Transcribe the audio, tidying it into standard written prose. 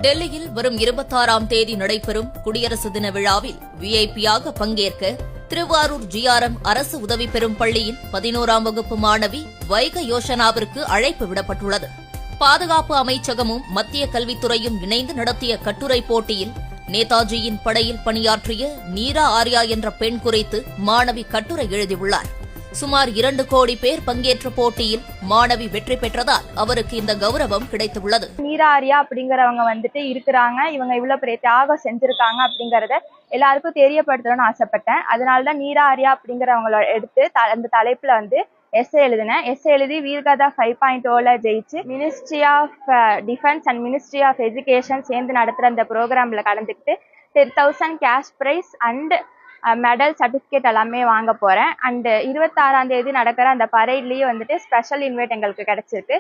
டெல்லியில் வரும் 26ஆம் தேதி நடைபெறும் குடியரசு தின விழாவில் விஐபியாக பங்கேற்க திருவாரூர் ஜிஆர்எம் அரசு உதவி பெறும் பள்ளியின் 11ஆம் வகுப்பு மாணவி வைக யோசனாவிற்கு அழைப்பு விடப்பட்டுள்ளது. பாதுகாப்பு அமைச்சகமும் மத்திய கல்வித்துறையும் இணைந்து நடத்திய கட்டுரை போட்டியில் நேதாஜியின் படையில் பணியாற்றிய நீரா ஆர்யா என்ற பெண் குறித்து மாணவி கட்டுரை எழுதியுள்ளார். சுமார் 2 கோடி பேர் பங்கேற்ற போட்டியில் மாணவி வெற்றி பெற்றதால் அவருக்கு இந்த கௌரவம் கிடைத்துள்ளது. நீரா ஆர்யா அப்படிங்கிறவங்க இருக்கிறாங்க, இவங்க இவ்வளவு பெரிய தியாகம் செஞ்சிருக்காங்க அப்படிங்கறத எல்லாருக்கும் தெரியப்படுத்தணும்னு ஆசைப்பட்டேன். அதனாலதான் நீரா ஆர்யா அப்படிங்கிறவங்கள எடுத்து அந்த தலைப்புல எஸ்ஏ எழுதினேன். எஸ்ஏ எழுதி வீர்கதா 5.0ல ஜெயிச்சு ministry of defence and ministry of education சேர்ந்து நடத்துற அந்த ப்ரோக்ராம்ல கலந்துக்கிட்டு 10,000 cash prize and medal certificate எல்லாமே வாங்க போறேன். அண்ட் 26ஆம் தேதி நடக்கிற அந்த பரேட்லயும் ஸ்பெஷல் இன்வைட் எங்களுக்கு கிடைச்சிருக்கு.